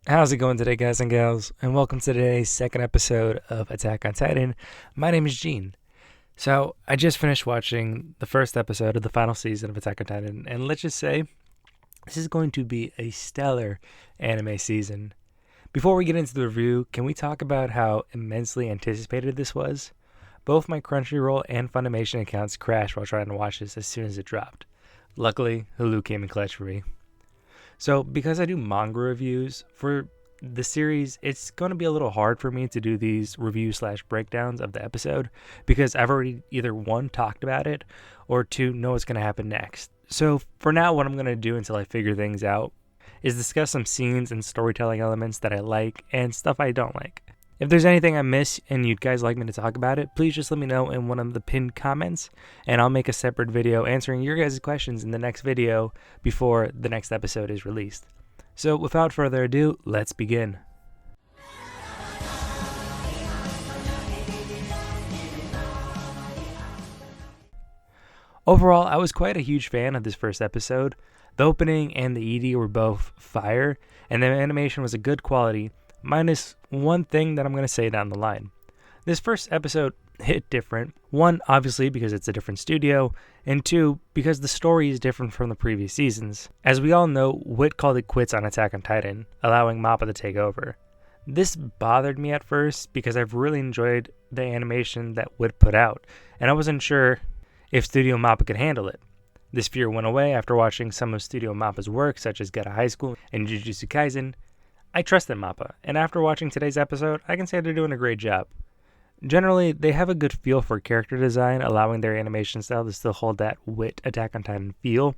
How's it going today, guys and gals? And welcome to today's second episode of Attack on Titan. My name is Gene. So, I just finished watching the first episode of the final season of Attack on Titan, and let's just say this is going to be a stellar anime season. Before we get into the review, can we talk about how immensely anticipated this was? Both my Crunchyroll and Funimation accounts crashed while trying to watch this as soon as it dropped. Luckily, Hulu came in clutch for me. So, because I do manga reviews for the series, it's going to be a little hard for me to do these review/breakdowns of the episode because I've already either one, talked about it, or two, know what's going to happen next. So, for now, what I'm going to do until I figure things out is discuss some scenes and storytelling elements that I like and stuff I don't like. If there's anything I miss and you'd guys like me to talk about it, please just let me know in one of the pinned comments, and I'll make a separate video answering your guys' questions in the next video before the next episode is released. So without further ado, let's begin. Overall, I was quite a huge fan of this first episode. The opening and the ED were both fire, and the animation was a good quality, minus one thing that I'm going to say down the line. This first episode hit different. One, obviously, because it's a different studio, and two, because the story is different from the previous seasons. As we all know, Wit called it quits on Attack on Titan, allowing Mappa to take over. This bothered me at first because I've really enjoyed the animation that Wit put out, and I wasn't sure if Studio Mappa could handle it. This fear went away after watching some of Studio Mappa's work, such as Geta High School and Jujutsu Kaisen. I trusted Mappa, and after watching today's episode, I can say they're doing a great job. Generally, they have a good feel for character design, allowing their animation style to still hold that Wit Attack on Titan feel.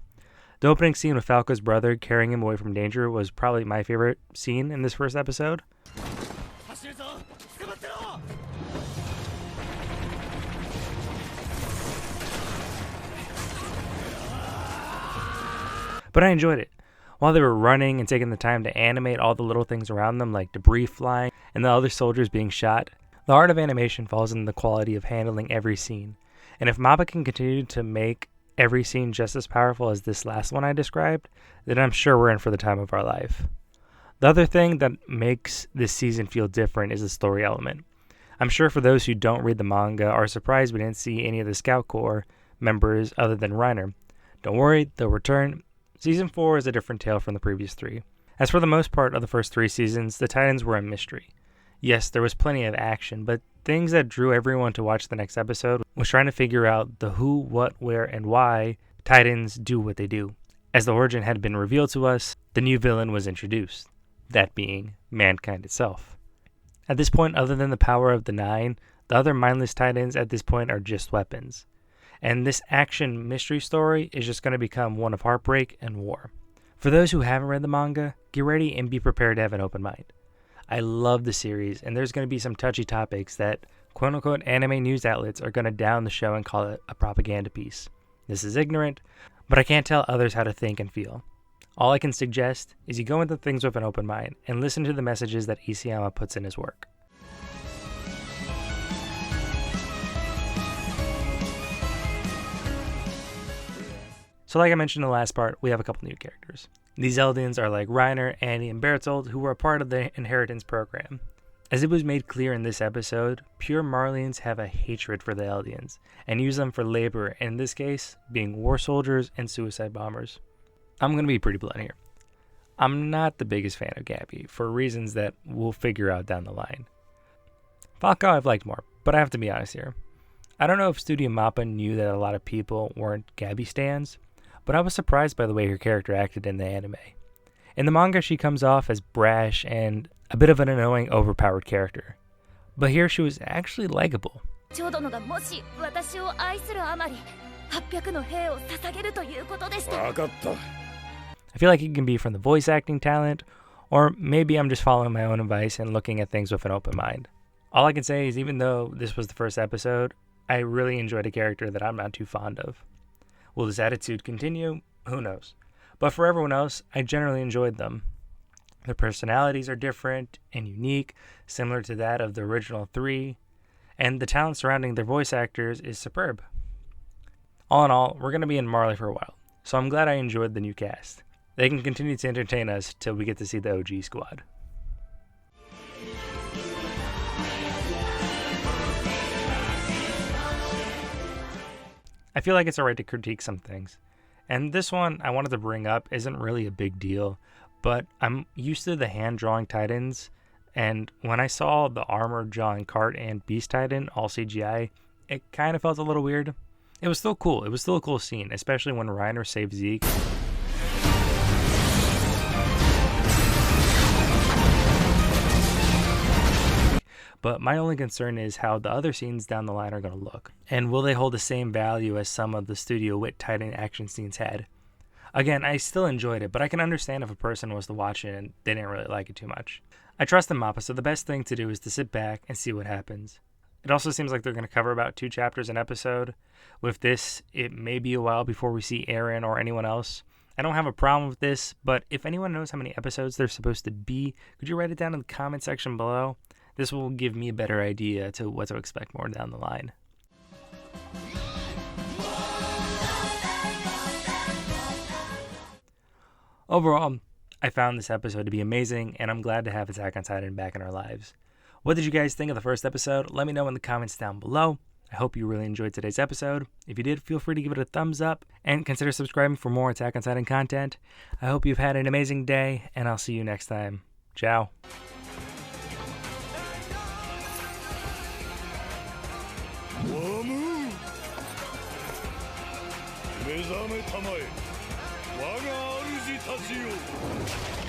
The opening scene with Falco's brother carrying him away from danger was probably my favorite scene in this first episode. But I enjoyed it. While they were running and taking the time to animate all the little things around them, like debris flying and the other soldiers being shot, the art of animation falls in the quality of handling every scene. And if Mappa can continue to make every scene just as powerful as this last one I described, then I'm sure we're in for the time of our life. The other thing that makes this season feel different is the story element. I'm sure for those who don't read the manga are surprised we didn't see any of the Scout Corps members other than Reiner. Don't worry, they'll return. Season 4 is a different tale from the previous three. As for the most part of the first three seasons, the Titans were a mystery. Yes, there was plenty of action, but things that drew everyone to watch the next episode was trying to figure out the who, what, where, and why Titans do what they do. As the origin had been revealed to us, the new villain was introduced, that being mankind itself. At this point, other than the power of the Nine, the other mindless Titans at this point are just weapons. And this action mystery story is just going to become one of heartbreak and war. For those who haven't read the manga, get ready and be prepared to have an open mind. I love the series, and there's going to be some touchy topics that quote-unquote anime news outlets are going to down the show and call it a propaganda piece. This is ignorant, but I can't tell others how to think and feel. All I can suggest is you go into things with an open mind and listen to the messages that Isayama puts in his work. So like I mentioned in the last part, we have a couple new characters. These Eldians are like Reiner, Annie, and Bertold, who were a part of the Inheritance program. As it was made clear in this episode, pure Marlians have a hatred for the Eldians, and use them for labor, in this case, being war soldiers and suicide bombers. I'm going to be pretty blunt here. I'm not the biggest fan of Gabby, for reasons that we'll figure out down the line. Falco I've liked more, but I have to be honest here. I don't know if Studio Mappa knew that a lot of people weren't Gabby stans, but I was surprised by the way her character acted in the anime. In the manga, she comes off as brash and a bit of an annoying, overpowered character. But here she was actually likable. I feel like it can be from the voice acting talent, or maybe I'm just following my own advice and looking at things with an open mind. All I can say is even though this was the first episode, I really enjoyed a character that I'm not too fond of. Will this attitude continue? Who knows? But for everyone else, I generally enjoyed them. Their personalities are different and unique, similar to that of the original three, and the talent surrounding their voice actors is superb. All in all, we're going to be in Marley for a while, so I'm glad I enjoyed the new cast. They can continue to entertain us till we get to see the OG squad. I feel like it's alright to critique some things. And this one I wanted to bring up isn't really a big deal, but I'm used to the hand-drawing Titans, and when I saw the armored John Cart and Beast Titan all CGI, it kind of felt a little weird. It was still cool. It was still a cool scene, especially when Reiner saved Zeke. But my only concern is how the other scenes down the line are going to look. And will they hold the same value as some of the Studio Wit Titan action scenes had? Again, I still enjoyed it, but I can understand if a person was to watch it and they didn't really like it too much. I trust the Mappa, so the best thing to do is to sit back and see what happens. It also seems like they're going to cover about 2 chapters an episode. With this, it may be a while before we see Eren or anyone else. I don't have a problem with this, but if anyone knows how many episodes they're supposed to be, could you write it down in the comment section below? This will give me a better idea to what to expect more down the line. Overall, I found this episode to be amazing, and I'm glad to have Attack on Titan back in our lives. What did you guys think of the first episode? Let me know in the comments down below. I hope you really enjoyed today's episode. If you did, feel free to give it a thumbs up, and consider subscribing for more Attack on Titan content. I hope you've had an amazing day, and I'll see you next time. Ciao. 目覚めたまえ我が主たちよ